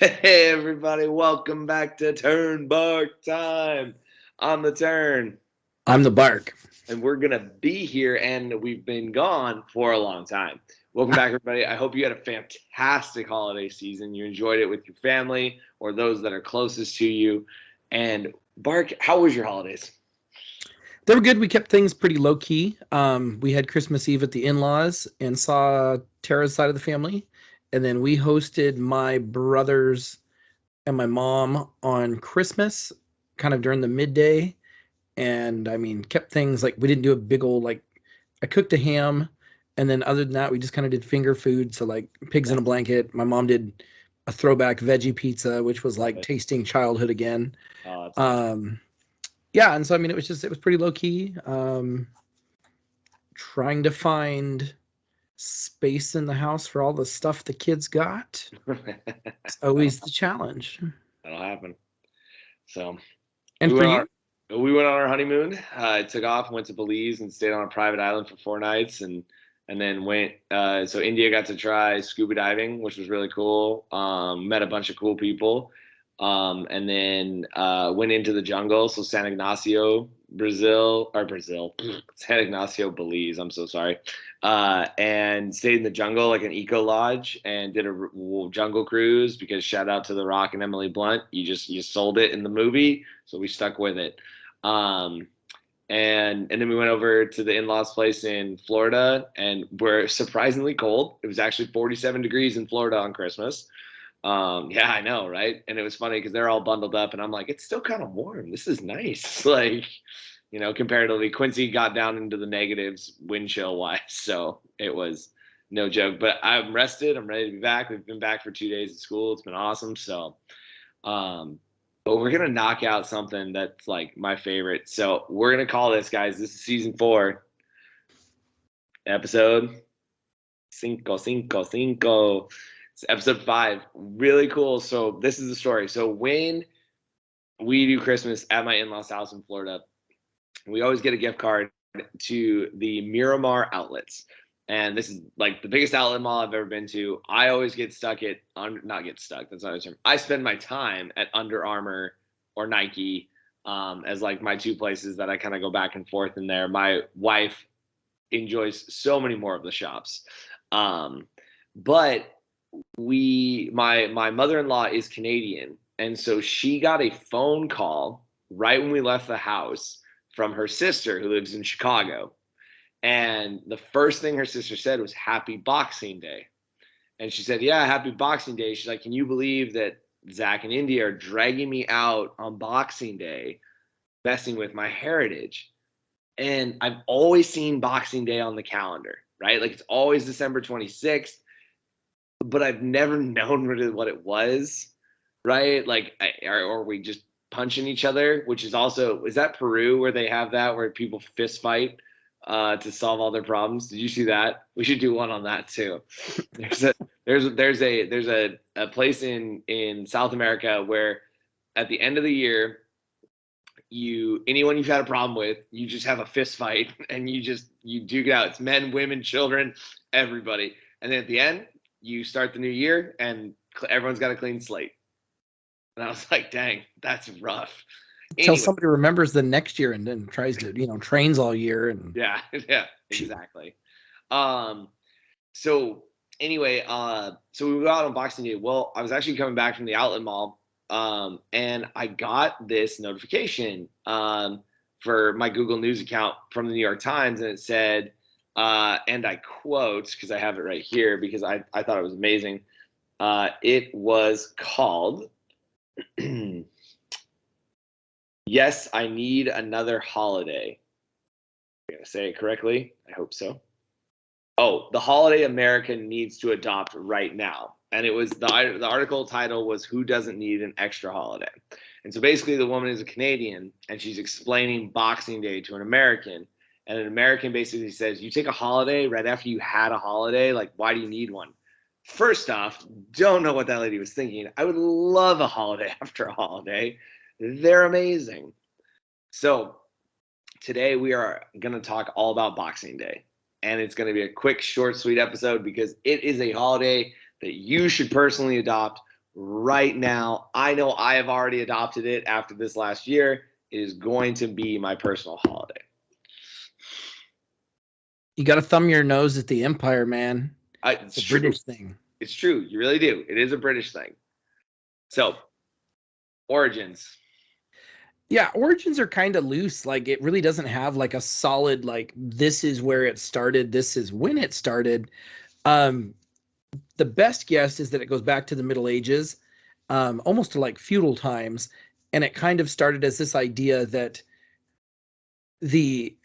Hey everybody, welcome back to Turn Bark Time. I'm the Turn, I'm the Bark. and we're gonna be here, and we've been gone for a long time. Welcome back, everybody. I hope you had a fantastic holiday season. You enjoyed it with your family or those that are closest to you. And Bark, how was your holidays? They were good. We kept things pretty low key. We had Christmas Eve at the in laws and saw Tara's side of the family. And then we hosted my brothers and my mom on Christmas, kind of during the midday. And I mean, kept things like we didn't do a big old, like, I cooked a ham. And then other than that, we just kind of did finger food. So, like, pigs in a blanket. My mom did a throwback veggie pizza, which was Love like it. tasting childhood again. Oh, that's awesome. Um, yeah, and so I mean, it was pretty low key. Trying to find space in the house for all the stuff the kids got. It's that'll, always the challenge. that'll happen. So we And for went on you, we went on our honeymoon. I took off, went to Belize, and stayed on a private island for 4 nights, and then went. So India got to try scuba diving, which was really cool. Met a bunch of cool people, and then went into the jungle. So San Ignacio, Brazil, San Ignacio, Belize. I'm so sorry. And stayed in the jungle like an eco lodge and did a jungle cruise because shout out to The Rock and Emily Blunt. You sold it in the movie, so we stuck with it. Um, and then we went over to the in-laws place in Florida, and we're surprisingly cold. It was actually 47 degrees in Florida on Christmas. Yeah, I know, right? And it was funny because they're all bundled up, and I'm like, it's still kind of warm. This is nice. Like, comparatively, Quincy got down into the negatives wind chill wise, so it was no joke. But I'm rested. I'm ready to be back. We've been back for 2 days at school. It's been awesome. So, um, but we're gonna knock out something that's like my favorite. So we're gonna call this, guys. This is season 4, episode cinco. It's episode 5. Really cool. So this is the story. So when we do Christmas at my in-laws house in Florida, we always get a gift card to the Miramar outlets. And this is like the biggest outlet mall I've ever been to. I always get stuck at, not get stuck, that's not a term. I spend my time at Under Armour or Nike, as like my two places that I kind of go back and forth in there. My wife enjoys so many more of the shops. Um, but my mother-in-law is Canadian, and so she got a phone call right when we left the house from her sister who lives in Chicago. And the first thing her sister said was Happy Boxing Day. And she said, Yeah, Happy Boxing Day. She's like, Can you believe that Zach and India are dragging me out on Boxing Day, messing with my heritage? And I've always seen Boxing Day on the calendar, right? Like it's always December 26th, but I've never known really what it was, right? Like, or we just punching each other, which is also, is that Peru where they have that where people fist fight to solve all their problems? Did you see that? We should do one on that too. There's a there's a place in South America where at the end of the year, anyone you've had a problem with, you just have a fist fight and you duke it out. It's men, women, children, everybody. And then at the end, you start the new year and everyone's got a clean slate. And I was like, dang, that's rough. until Anyway, somebody remembers the next year and then tries to, trains all year and yeah, yeah, exactly. Um, so anyway, so we go out on Boxing Day. Well, I was actually coming back from the outlet mall, and I got this notification for my Google News account from the New York Times, and it said, and I quote because I have it right here because I thought it was amazing. It was called "Yes, I Need Another Holiday." I'm gonna say it correctly. I hope so. Oh, the holiday America needs to adopt right now. And it was the article title was "Who Doesn't Need an Extra Holiday?" And so basically, the woman is a Canadian, and she's explaining Boxing Day to an American, and an American basically says, "You take a holiday right after you had a holiday. Like, why do you need one?" First off, don't know what that lady was thinking. I would love a holiday after a holiday. They're amazing. So today we are going to talk all about Boxing Day. And it's going to be a quick, short, sweet episode because it is a holiday that you should personally adopt right now. I know I have already adopted it after this last year. It is going to be my personal holiday. You got to thumb your nose at the empire, man. It's It's a true. British thing. It's true. You really do. It is a British thing. So, origins. Yeah, origins are kind of loose. Like it really doesn't have like a solid like this is where it started, this is when it started. Um, the best guess is that it goes back to the Middle Ages, almost to like feudal times, and it kind of started as this idea that the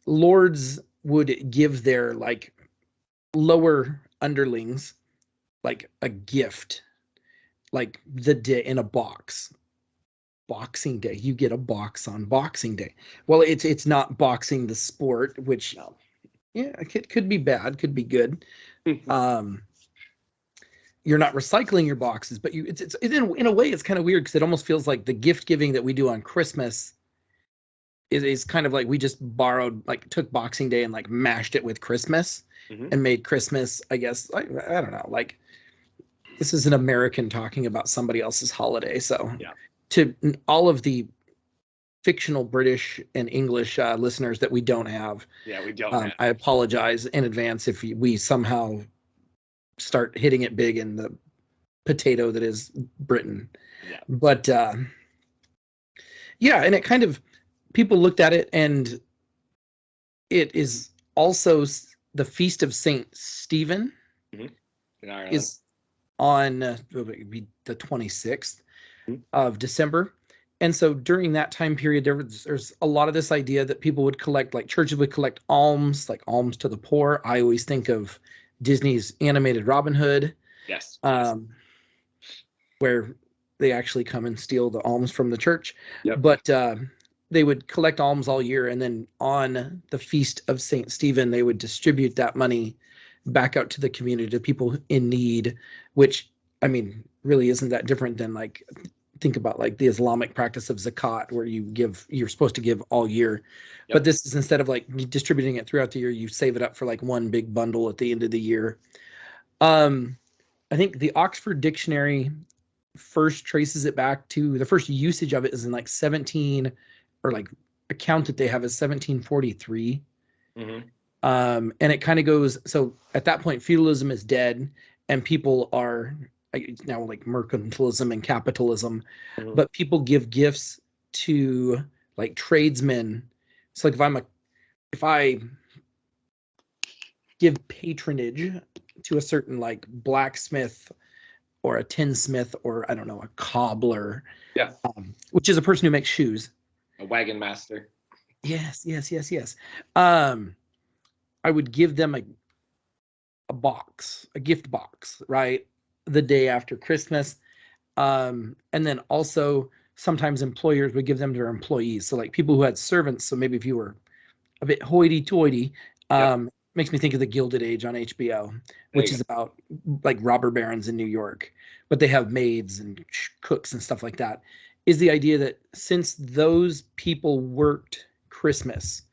lords would give their like lower underlings like a gift, like the day in a box. Boxing Day, you get a box on Boxing Day. Well, it's not boxing the sport, which No. yeah, it could be bad, could be good. Um, you're not recycling your boxes, but it's in a way it's kind of weird because it almost feels like the gift giving that we do on Christmas is kind of like we just borrowed, like took Boxing Day and like mashed it with Christmas Mhm. and made Christmas, I guess, like, I don't know, like this is an American talking about somebody else's holiday. So Yeah. to all of the fictional British and English listeners that we don't have, Yeah, we don't have. I apologize in advance if we somehow start hitting it big in the potato that is Britain. Yeah. But yeah, and it kind of, people looked at it, and it is also the feast of Saint Stephen Mhm. In Ireland. is on the 26th Mhm. of December. And so during that time period, there's a lot of this idea that people would collect, like churches would collect alms, like alms to the poor. I always think of Disney's animated Robin Hood, Yes. where they actually come and steal the alms from the church. Yep. But they would collect alms all year, and then on the feast of Saint Stephen, they would distribute that money back out to the community, to people in need, which, I mean, really isn't that different than like, think about like the Islamic practice of zakat, where you're supposed to give all year. Yep. But this is, instead of like distributing it throughout the year, you save it up for like one big bundle at the end of the year. I think the Oxford Dictionary first traces it back to, the first usage of it is in like 17, or like account that they have is 1743. Mhm. And it kind of goes, so at that point feudalism is dead, and people are now like mercantilism and capitalism. Mhm. But people give gifts to like tradesmen. So like if I give patronage to a certain like blacksmith or a tinsmith, or I don't know, a cobbler, Yeah. which is a person who makes shoes. A wagon master. Yes, yes, yes, yes. Um, I would give them a box, a gift box, right? The day after Christmas. And then also sometimes employers would give them to their employees. So like people who had servants. So maybe if you were a bit hoity-toity, Yep. makes me think of The Gilded Age on HBO, There which you is about like robber barons in New York, but they have maids and cooks and stuff like that. Is the idea that since those people worked Christmas,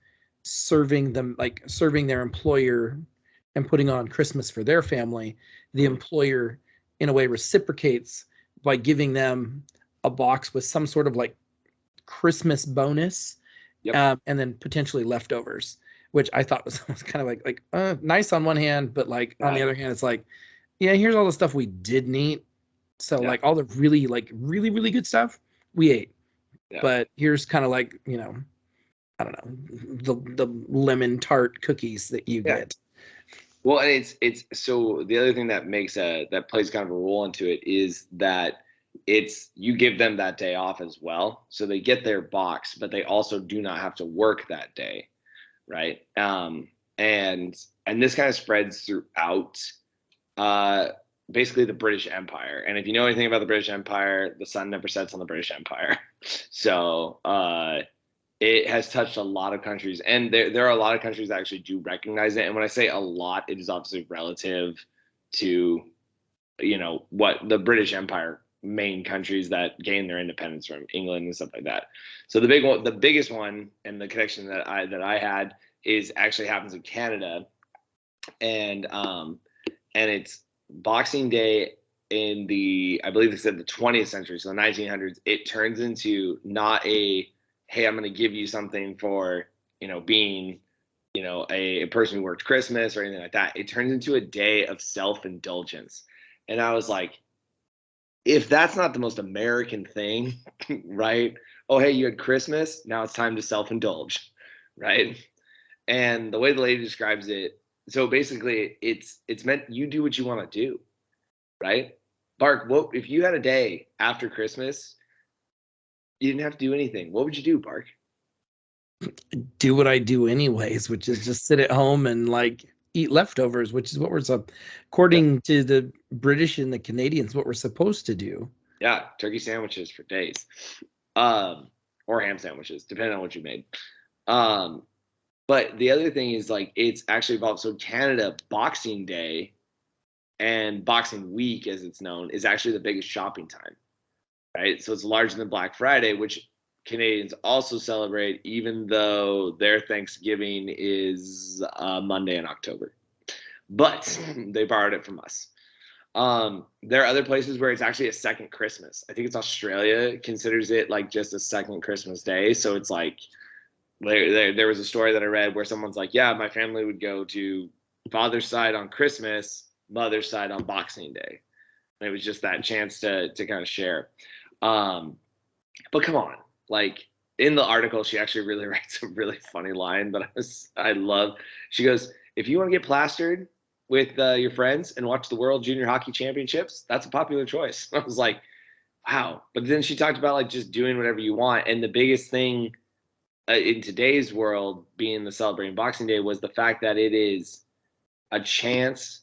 serving them, like serving their employer and putting on Christmas for their family, the Mhm. employer in a way reciprocates by giving them a box with some sort of like Christmas bonus, Yep. and then potentially leftovers, which I thought was kind of like nice on one hand, but like on the Yeah. other hand, it's like, yeah, here's all the stuff we didn't eat. So Yeah. like all the really like really really good stuff we ate, Yeah. but here's kind of like, you know, I don't know, the lemon tart cookies that you Yeah. get. Well, and it's so the other thing that makes that plays kind of a role into it is that it's you give them that day off as well, so they get their box, but they also do not have to work that day, right? And this kind of spreads throughout uh, basically the British Empire. And if you know anything about the British Empire, the sun never sets on the British Empire. So it has touched a lot of countries, and there are a lot of countries that actually do recognize it. And when I say a lot, it is obviously relative to, you know, what the British Empire main countries that gained their independence from England and stuff like that. So the big one, the biggest one, and the connection that I had is actually happens in Canada, and and it's Boxing Day in the, I believe they said the 20th century, so the 1900s, it turns into not a, hey, I'm going to give you something for, being, a person who worked Christmas or anything like that. It turns into a day of self-indulgence. And I was like, if that's not the most American thing, right? Oh, hey, you had Christmas. Now it's time to self-indulge, right? And the way the lady describes it, so basically it's meant you do what you want to do, right? Bark, what if you had a day after Christmas, you didn't have to do anything? What would you do, Bark? Do what I do anyways, which is just sit at home and like eat leftovers, which is what according to the British and the Canadians, what we're supposed to do. Yeah, turkey sandwiches for days. Or ham sandwiches, depending on what you made. But the other thing is like it's actually involved. So Canada Boxing Day and Boxing Week, as it's known, is actually the biggest shopping time, right? So it's larger than Black Friday, which Canadians also celebrate, even though their Thanksgiving is Monday in October. But they borrowed it from us. There are other places where it's actually a second Christmas. I think it's Australia considers it like just a second Christmas day. So it's like there was a story that I read where someone's like, yeah, my family would go to father's side on Christmas, mother's side on Boxing Day. And it was just that chance to kind of share. But come on, like in the article, she actually really writes a really funny line that I love. She goes, if you want to get plastered with your friends and watch the World Junior Hockey Championships, that's a popular choice. I was like, wow. But then she talked about like just doing whatever you want. And the biggest thing in today's world being the celebrating Boxing Day was the fact that it is a chance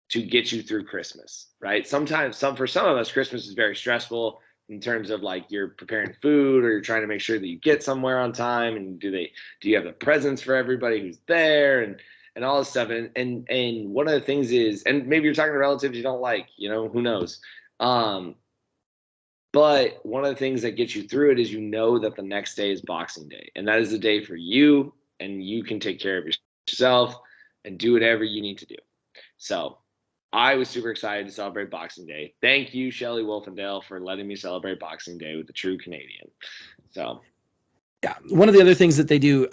to get you through Christmas, right? Sometimes for some of us, Christmas is very stressful in terms of like you're preparing food or you're trying to make sure that you get somewhere on time. And do you have the presents for everybody who's there and all this stuff. And one of the things is, and maybe you're talking to relatives you don't like, who knows? But one of the things that gets you through it is that the next day is Boxing Day. And that is the day for you, and you can take care of yourself and do whatever you need to do. So I was super excited to celebrate Boxing Day. Thank you, Shelley Wolfendale, for letting me celebrate Boxing Day with the true Canadian. So yeah, one of the other things that they do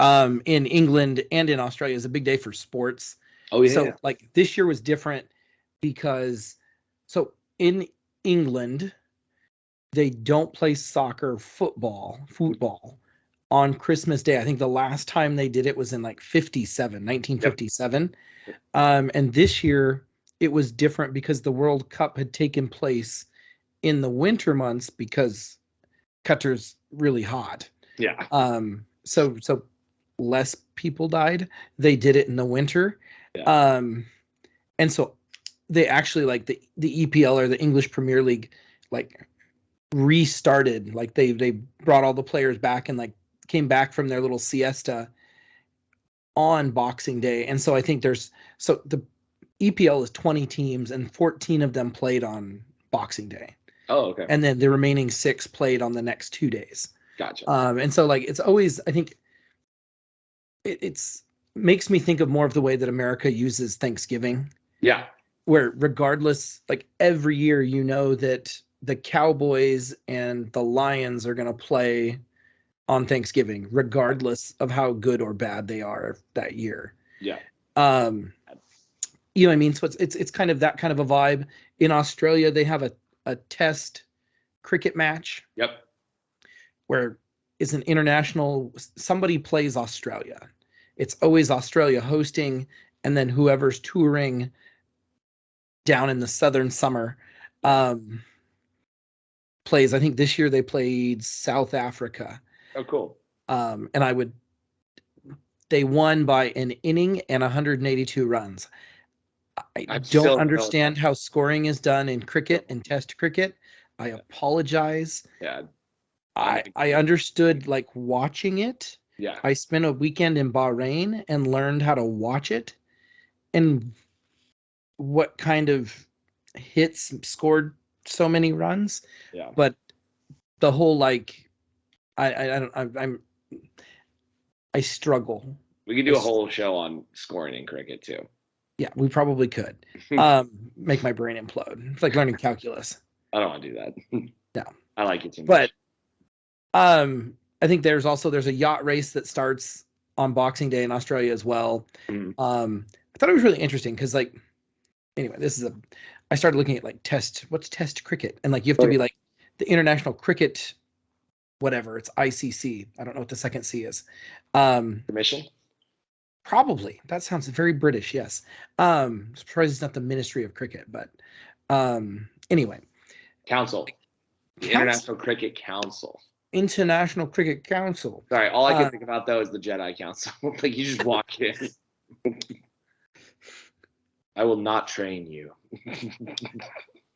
in England and in Australia is a big day for sports. Oh yeah. So like this year was different because in England they don't play football on Christmas Day. I think the last time they did it was in like 1957. Yep. And this year it was different because the World Cup had taken place in the winter months because Qatar's really hot. Yeah. So less people died. They did it in the winter. Yeah. And so they actually like the EPL or the English Premier League like restarted. Like they brought all the players back and like came back from their little siesta on Boxing Day. And so I think the EPL is 20 teams and 14 of them played on Boxing Day. Oh, okay. And then the remaining 6 played on the next 2 days. Gotcha. And so like it's always, I think it's makes me think of more of the way that America uses Thanksgiving. Yeah. Where regardless, like every year, that the Cowboys and the Lions are going to play on Thanksgiving, regardless of how good or bad they are that year. Yeah. You know what I mean? So it's kind of that kind of a vibe. In Australia, they have a test cricket match. Yep. Where it's an international, somebody plays Australia. It's always Australia hosting, and then whoever's touring down in the southern summer plays. I think this year they played South Africa. Oh, cool. And they won by an inning and 182 runs. I don't understand how scoring is done in cricket and test cricket. I apologize. Yeah. I understood like watching it. Yeah. I spent a weekend in Bahrain and learned how to watch it and what kind of hits scored so many runs. Yeah. But the whole like I struggle. We could do a whole show on scoring in cricket too. Yeah, we probably could. Make my brain implode. It's like learning calculus. I don't want to do that. No. I like it too much. But I think there's a yacht race that starts on Boxing Day in Australia as well. Mhm. I thought it was really interesting because anyway, I started looking at like what's test cricket, and like you have to be like the International Cricket, whatever, it's ICC. I don't know what the second C is. Commission? Probably. That sounds very British, yes. Surprised it's not the Ministry of Cricket, but anyway. Council. The International Cricket Council. International Cricket Council. Sorry, all I can think about though is the Jedi Council. Like you just walk in. I will not train you.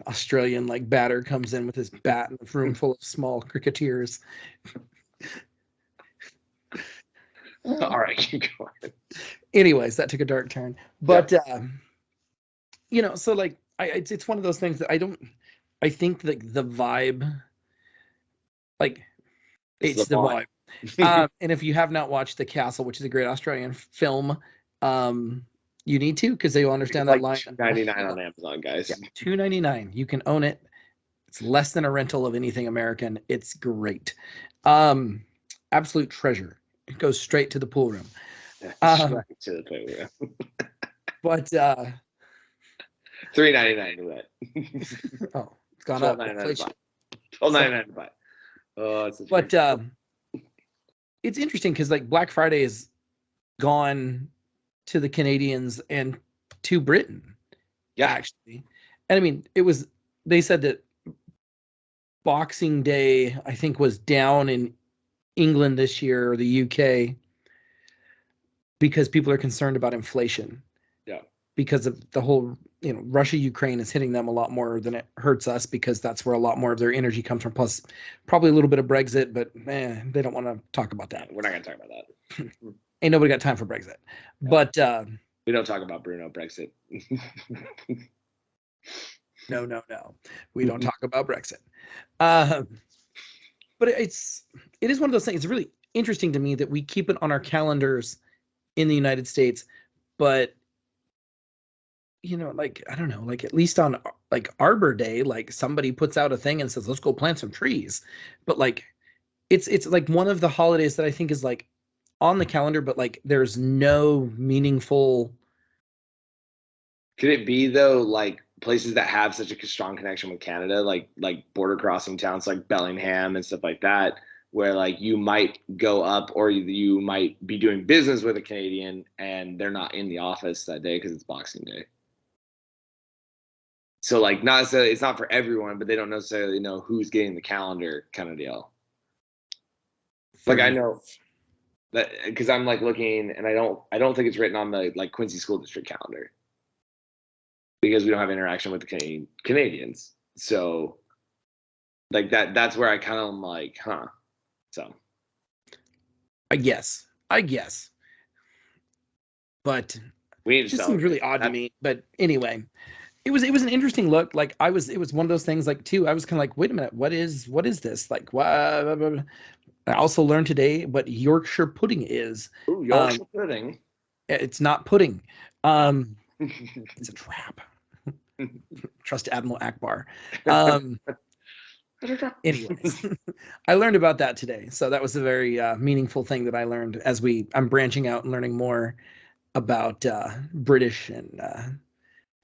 Australian like batter comes in with his bat in a room full of small cricketers. All right, keep going. Anyways, that took a dark turn. But so like it's one of those things that I think like the vibe, like it's the vibe. And if you have not watched The Castle, which is a great Australian film, you need to, because they will understand that line. $2.99 on Amazon, guys. Yeah, $2.99. You can own it. It's less than a rental of anything American. It's great. Absolute treasure. It goes straight to the pool room. Straight to the pool room. But $3.99 to that. Oh, it's gone up. $12.99 to buy. Oh, it's but it's interesting because like Black Friday is gone to the Canadians and to Britain. Yeah, actually. And I mean, they said that Boxing Day, I think, was down in England this year, or the UK, because people are concerned about inflation. Yeah. Because of the whole, Russia, Ukraine is hitting them a lot more than it hurts us, because that's where a lot more of their energy comes from. Plus, probably a little bit of Brexit, but they don't want to talk about that. We're not going to talk about that. Ain't nobody got time for Brexit. No. But we don't talk about Bruno Brexit. No. We don't talk about Brexit. But it is one of those things. It's really interesting to me that we keep it on our calendars in the United States, but like, I don't know, like at least on like Arbor Day, like somebody puts out a thing and says, let's go plant some trees. But like, it's like one of the holidays that I think is like on the calendar, but like there's no meaningful. Could it be though, like places that have such a strong connection with Canada, like border crossing towns like Bellingham and stuff like that, where like you might go up, or you might be doing business with a Canadian and they're not in the office that day because it's Boxing Day. So like not necessarily, it's not for everyone, but they don't necessarily know who's getting the calendar kind of deal. Like I know that because I'm like looking, and I don't think it's written on the like Quincy School District calendar, because we don't have interaction with the Canadians. So like that's where I kind of am like, huh. So I guess. But it just seems really odd to me. But anyway, it was an interesting look. Like it was one of those things like too, I was kind of like, wait a minute, what is this? Like what? I also learned today what Yorkshire pudding is. Ooh, Yorkshire pudding. It's not pudding. It's a trap. Trust Admiral Akbar. Anyways, I learned about that today. So that was a very meaningful thing that I learned as I'm branching out and learning more about British and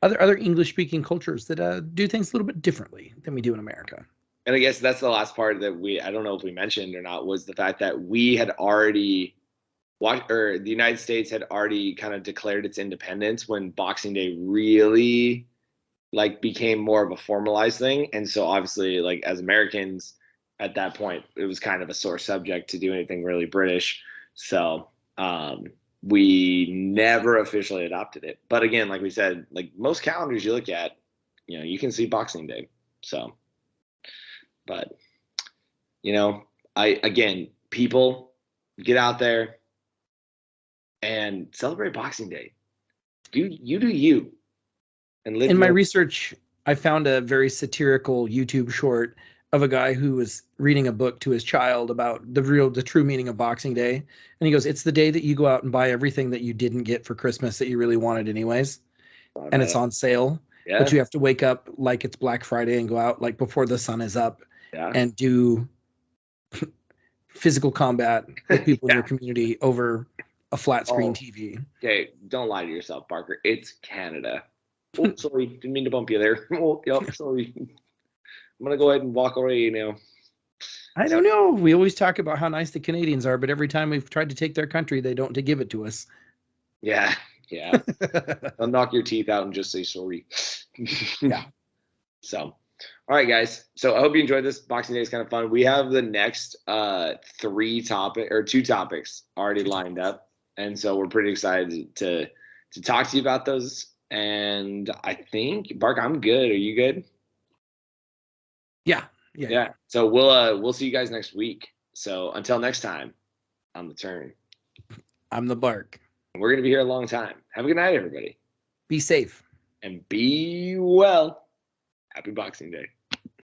other English-speaking cultures that do things a little bit differently than we do in America. And I guess that's the last part that I don't know if we mentioned or not, was the fact that we had already the United States had already kind of declared its independence when Boxing Day really like became more of a formalized thing. And so obviously, like as Americans at that point, it was kind of a sore subject to do anything really British. So we never officially adopted it. But again, like we said, like most calendars you look at, you can see Boxing Day. So, but people get out there and celebrate Boxing Day. Do you. And live in my research, I found a very satirical YouTube short of a guy who was reading a book to his child about the true meaning of Boxing Day. And he goes, it's the day that you go out and buy everything that you didn't get for Christmas that you really wanted anyways. and it's on sale. Yeah. But you have to wake up like it's Black Friday and go out like before the sun is up Yeah. and do physical combat with people in your community over a flat screen TV. Okay, don't lie to yourself, Parker. It's Canada. Oh, sorry, didn't mean to bump you there. Oh, yep, sorry. I'm gonna go ahead and walk away now. I don't know. We always talk about how nice the Canadians are, but every time we've tried to take their country, they don't give it to us. Yeah, yeah. I'll knock your teeth out and just say sorry. Yeah. So, all right, guys. So I hope you enjoyed this. Boxing Day is kind of fun. We have the next two topics already lined up, and so we're pretty excited to talk to you about those. And I think, Bark, I'm good. Are you good? Yeah. So we'll see you guys next week. So until next time, I'm the Turn. I'm the Bark. We're gonna be here a long time. Have a good night, everybody. Be safe. And be well. Happy Boxing Day.